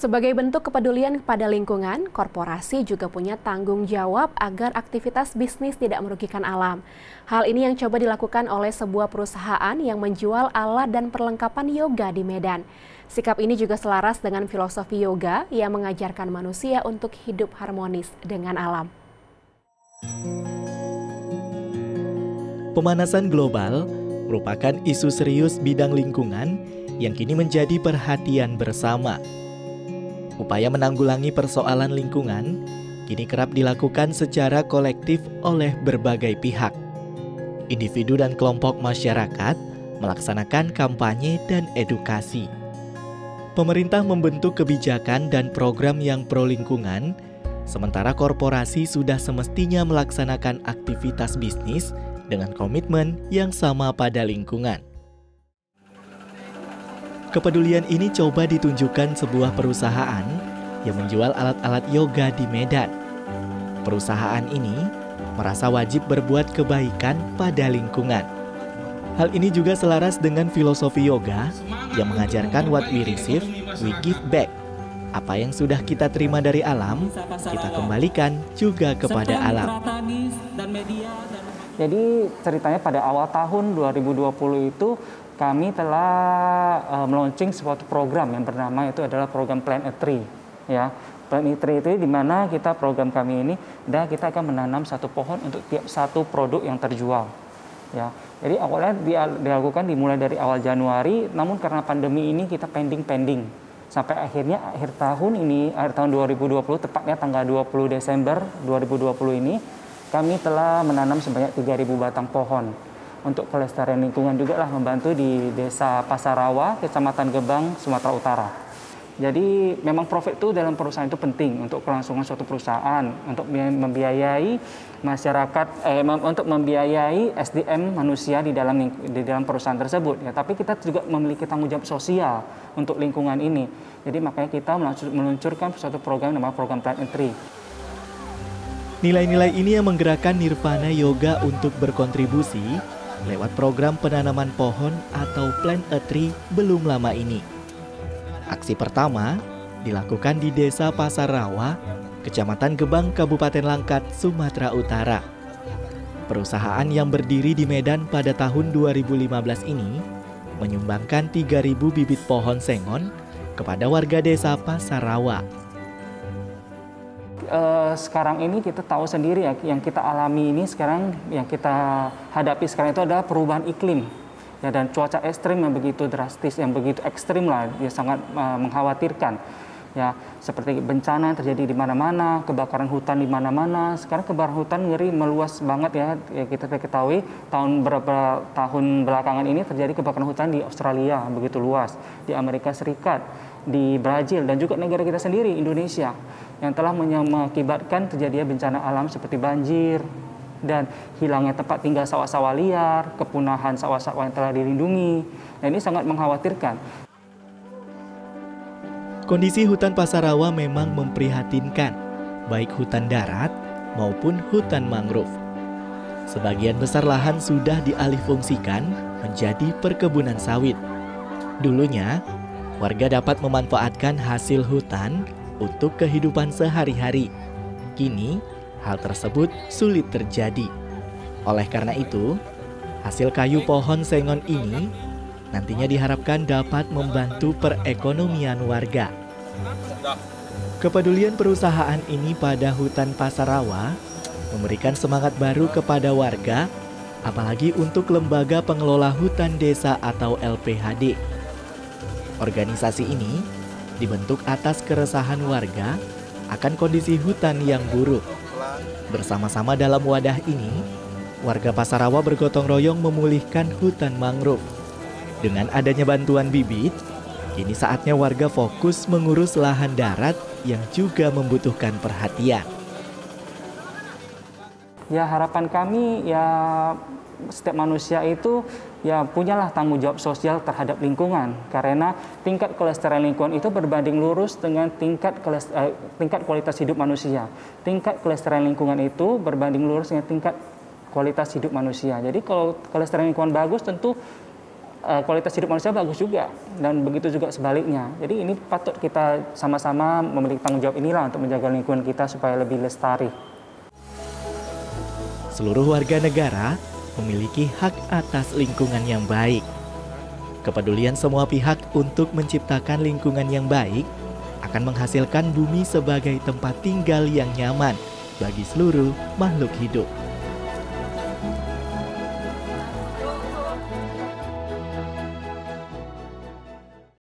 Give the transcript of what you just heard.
Sebagai bentuk kepedulian kepada lingkungan, korporasi juga punya tanggung jawab agar aktivitas bisnis tidak merugikan alam. Hal ini yang coba dilakukan oleh sebuah perusahaan yang menjual alat dan perlengkapan yoga di Medan. Sikap ini juga selaras dengan filosofi yoga yang mengajarkan manusia untuk hidup harmonis dengan alam. Pemanasan global merupakan isu serius bidang lingkungan yang kini menjadi perhatian bersama. Upaya menanggulangi persoalan lingkungan kini kerap dilakukan secara kolektif oleh berbagai pihak. Individu dan kelompok masyarakat melaksanakan kampanye dan edukasi. Pemerintah membentuk kebijakan dan program yang pro lingkungan, sementara korporasi sudah semestinya melaksanakan aktivitas bisnis dengan komitmen yang sama pada lingkungan. Kepedulian ini coba ditunjukkan sebuah perusahaan yang menjual alat-alat yoga di Medan. Perusahaan ini merasa wajib berbuat kebaikan pada lingkungan. Hal ini juga selaras dengan filosofi yoga yang mengajarkan what we receive, we give back. Apa yang sudah kita terima dari alam, kita kembalikan juga kepada alam. Jadi ceritanya pada awal tahun 2020 itu kami telah meluncing suatu program yang bernama itu adalah program Plant a Tree. Ya, Plant a Tree itu di mana kita program kami ini dan kita akan menanam satu pohon untuk tiap satu produk yang terjual. Ya, jadi awalnya dilakukan dimulai dari awal Januari, namun karena pandemi ini kita pending sampai akhirnya akhir tahun 2020 tepatnya tanggal 20 Desember 2020 ini kami telah menanam sebanyak 3.000 batang pohon. Untuk kelestarian lingkungan juga lah membantu di Desa Pasarawa, Kecamatan Gebang, Sumatera Utara. Jadi memang profit itu dalam perusahaan itu penting untuk kelangsungan suatu perusahaan, untuk membiayai masyarakat, untuk membiayai SDM manusia di dalam perusahaan tersebut. Ya, tapi kita juga memiliki tanggung jawab sosial untuk lingkungan ini. Jadi makanya kita meluncurkan suatu program namanya program Plant a Tree. Nilai-nilai ini yang menggerakkan Nirvana Yoga untuk berkontribusi lewat program penanaman pohon atau Plant a Tree belum lama ini. Aksi pertama dilakukan di Desa Pasarawa, Kecamatan Gebang, Kabupaten Langkat, Sumatera Utara. Perusahaan yang berdiri di Medan pada tahun 2015 ini menyumbangkan 3.000 bibit pohon sengon kepada warga Desa Pasarawa. Sekarang ini kita tahu sendiri ya, yang kita alami ini sekarang, yang kita hadapi sekarang itu adalah perubahan iklim ya, dan cuaca ekstrim yang begitu drastis, yang begitu ekstrim lah, ya sangat mengkhawatirkan ya, seperti bencana yang terjadi di mana-mana, kebakaran hutan di mana-mana. Sekarang kebakaran hutan ngeri meluas banget ya, kita ketahui beberapa tahun belakangan ini terjadi kebakaran hutan di Australia begitu luas, di Amerika Serikat, di Brazil, dan juga negara kita sendiri Indonesia yang telah mengakibatkan terjadinya bencana alam seperti banjir dan hilangnya tempat tinggal sawah-sawah liar, kepunahan sawah-sawah yang telah dilindungi. Nah, ini sangat mengkhawatirkan. Kondisi hutan Pasarawa memang memprihatinkan, baik hutan darat maupun hutan mangrove. Sebagian besar lahan sudah dialihfungsikan menjadi perkebunan sawit. Dulunya, warga dapat memanfaatkan hasil hutan untuk kehidupan sehari-hari. Kini, hal tersebut sulit terjadi. Oleh karena itu, hasil kayu pohon sengon ini nantinya diharapkan dapat membantu perekonomian warga. Kepedulian perusahaan ini pada hutan Pasarawa memberikan semangat baru kepada warga, apalagi untuk lembaga pengelola hutan desa atau LPHD. Organisasi ini dibentuk atas keresahan warga akan kondisi hutan yang buruk. Bersama-sama dalam wadah ini, warga Pasarawa bergotong royong memulihkan hutan mangrove. Dengan adanya bantuan bibit, kini saatnya warga fokus mengurus lahan darat yang juga membutuhkan perhatian. Ya, harapan kami ya setiap manusia itu ya punyalah tanggung jawab sosial terhadap lingkungan, karena tingkat kelestarian lingkungan itu berbanding lurus dengan tingkat kualitas hidup manusia. Tingkat kelestarian lingkungan itu berbanding lurus dengan tingkat kualitas hidup manusia. Jadi kalau kelestarian lingkungan bagus, tentu kualitas hidup manusia bagus juga, dan begitu juga sebaliknya. Jadi ini patut kita sama-sama memiliki tanggung jawab inilah untuk menjaga lingkungan kita supaya lebih lestari. Seluruh warga negara memiliki hak atas lingkungan yang baik. Kepedulian semua pihak untuk menciptakan lingkungan yang baik akan menghasilkan bumi sebagai tempat tinggal yang nyaman bagi seluruh makhluk hidup.